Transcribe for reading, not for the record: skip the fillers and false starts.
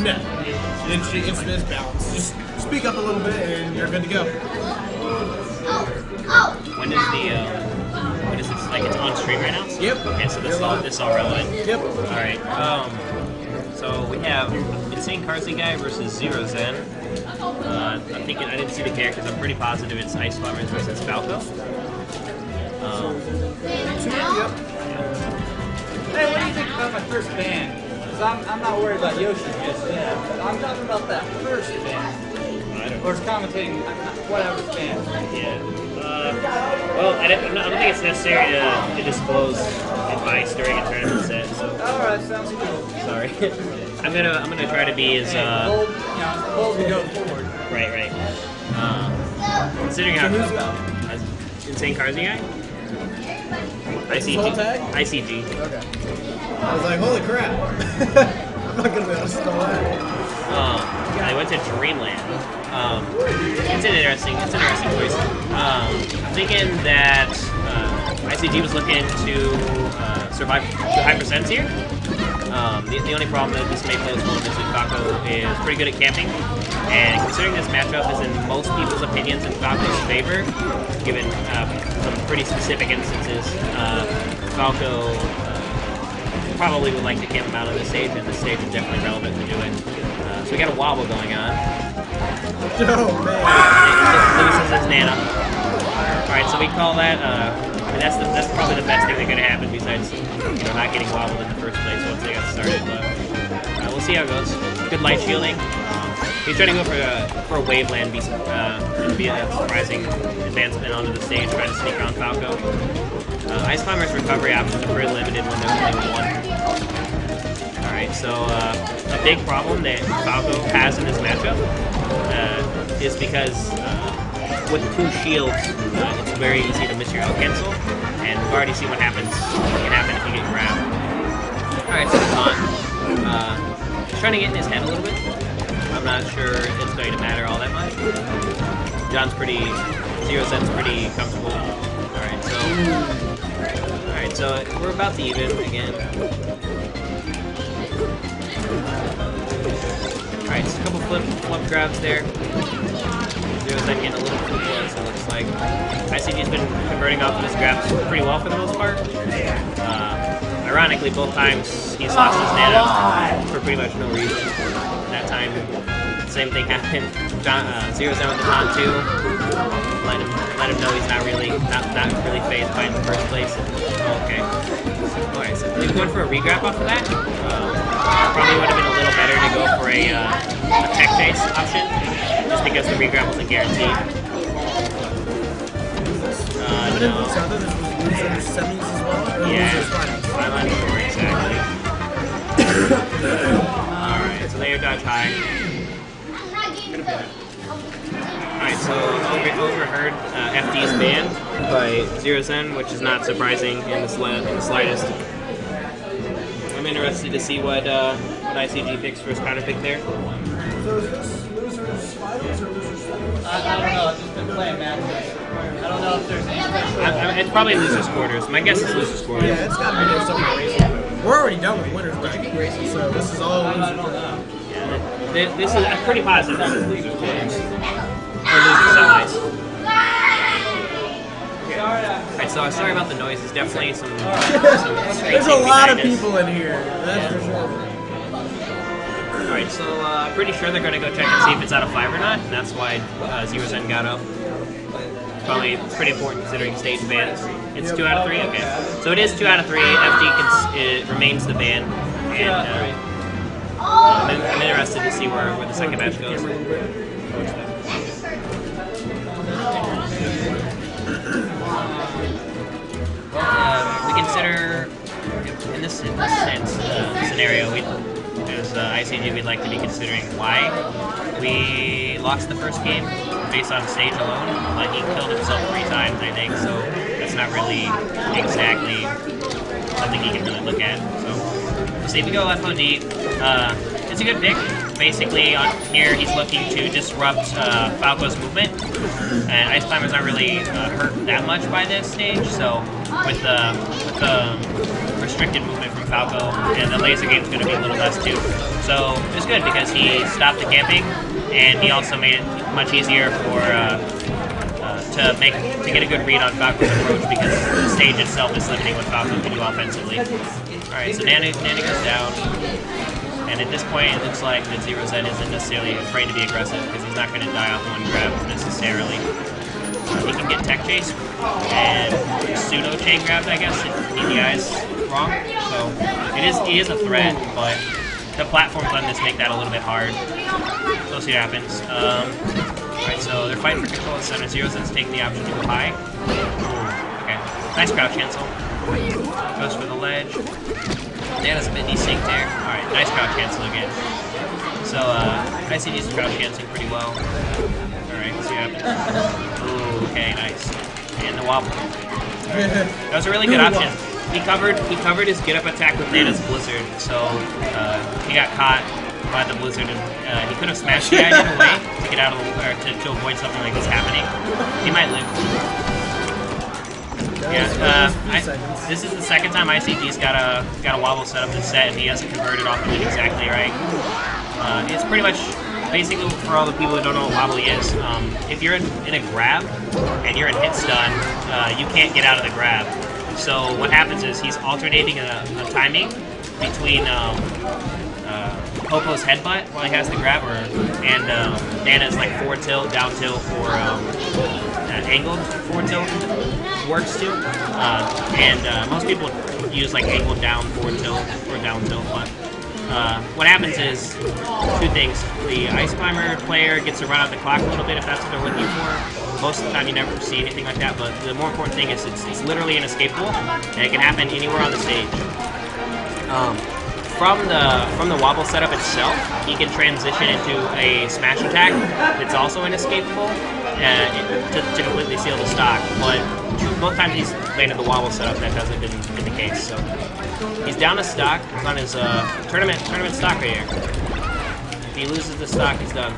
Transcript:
No. It's misbalanced. Just speak up a little bit and you're good to go. When does the what is this, like it's on stream right now? So, yep. Okay, so this is all relevant. Yep. Alright. So we have Insane Carsey guy versus XeroXen. I didn't see the characters. I'm pretty positive it's Ice Climbers versus Falco. Yep. Hey, what do you think about my first band? Because I'm not worried about Yoshi just yet. I'm talking about that first band. Or commentating whatever band. Yeah. Well, I don't think it's necessary to disclose advice during a tournament set. So. Alright, sounds cool. Sorry. I'm gonna try to be as bold to go forward. Right. Considering how Insane Carsey guy? ICG. Okay. I was like, holy crap. I'm not gonna be able to stall that. I went to Dreamland. It's an interesting choice. I'm thinking that ICG was looking to survive the high percents here. The only problem that this may pose for him is that Falco is pretty good at camping, and considering this matchup is in most people's opinions in Falco's favor, given some pretty specific instances, Falco probably would like to camp him out on this stage, and this stage is definitely relevant to do it. So we got a wobble going on. Oh man! Loses his nana. Alright, so we call that, that's probably the best thing that could happen besides, not getting wobbled in the first place once they got started, but we'll see how it goes. Good light shielding. He's trying to go for a waveland, be a surprising advancement onto the stage, trying to sneak around Falco. Ice Climber's recovery options are pretty limited when there's only one. Alright, so a big problem that Falco has in this matchup is because with 2 shields, it's very easy to miss your out cancel, and we've already seen what can happen if you get grabbed. Alright, so John, he's trying to get in his head a little bit. I'm not sure it's going to matter all that much. XeroXen's pretty comfortable. Alright, so we're about to even again. Alright, so a couple flip grabs there. XeroXen getting a little too close, it looks like. ICG's been converting off of his grabs pretty well for the most part. Ironically, both times he's lost his nana for pretty much no reason. That time, same thing happened. XeroXen with the taunt too. Let him know he's not really phased by it in the first place. Okay. Alright, so he went for a regrab off of that. Probably would have been a little better to go for a tech chase option, just because the regrab wasn't guaranteed. No. Yeah, I'm not sure exactly. Alright, so they dodge high. Alright, so overheard FD's ban by XeroXen, which is not surprising in the slightest. I'm interested to see what ICG picks for his counter pick there. So is this losers finals or losers quarters? I don't know, I've just been playing matches. I don't know if there's any special... It's probably losers quarters. My guess is losers quarters. Yeah, it's gotta be something racing. We're already done with winners bracket racing, so this is all losers. I don't know. Yeah, this is I'm pretty positive this is losers quarters. Or losers semis. Alright, so sorry about the noise. There's definitely some There's a lot of people in here. That's for sure. Alright, so I'm pretty sure they're going to go check and see if it's out of 5 or not, and that's why XeroXen got up. Probably pretty important considering stage bans. It's 2 out of 3? Okay. So it is 2 out of 3. FD remains the ban. And I'm interested to see where the second match goes. We consider, in this scenario, as ICG, we'd like to be considering why we lost the first game based on stage alone. He killed himself 3 times, I think, so that's not really exactly something he can really look at. So we'll see if we go FOD. It's a good pick. Basically, on here, he's looking to disrupt Falco's movement, and Ice Climber's not really hurt that much by this stage, so with the restricted movement from Falco, and the laser game's going to be a little less too. So it's good because he stopped the camping, and he also made it much easier for to get a good read on Falco's approach because the stage itself is limiting what Falco can do offensively. All right, so Nana goes down, and at this point it looks like that XeroXen isn't necessarily afraid to be aggressive because he's not going to die off one grab necessarily. He can get tech chase and pseudo chain grabbed, I guess, if DPI's wrong. So it is a threat, but the platforms on this make that a little bit hard. So we'll see what happens. Alright, so they're fighting for control at center. XeroXen's taking the option to go high. Okay, nice crouch cancel. Goes for the ledge. Nana's a bit desynced there. Alright, nice crouch cancel again. So ICG's crouch canceling pretty well. Alright, let's see what happens. Ooh, okay, nice. And the wobble. Right. That was a really good option. He covered his get up attack with Nana's Blizzard, so he got caught by the Blizzard, and he could have smashed the guy in a way to get out of the, or to avoid something like this happening. He might live. Yeah, this is the second time ICG's got a wobble set up this set, and he hasn't converted off of it exactly right. It's pretty much basically for all the people who don't know what wobbly is. If you're in a grab and you're in hit stun, you can't get out of the grab. So what happens is he's alternating a timing between Popo's headbutt while he has the grab, and Nana's like forward tilt, down tilt, or angled forward tilt works too. And most people use like angled down forward tilt or down tilt, but what happens is two things. The Ice Climber player gets to run out the clock a little bit if that's what they're looking for. Most of the time you never see anything like that, but the more important thing is it's literally an escape pool, and it can happen anywhere on the stage. From the wobble setup itself, he can transition into a smash attack that's also inescapable to completely seal the stock, but both times he's landed the wobble setup, that hasn't been the case. So he's down a stock on his tournament stock right here. If he loses the stock, he's done.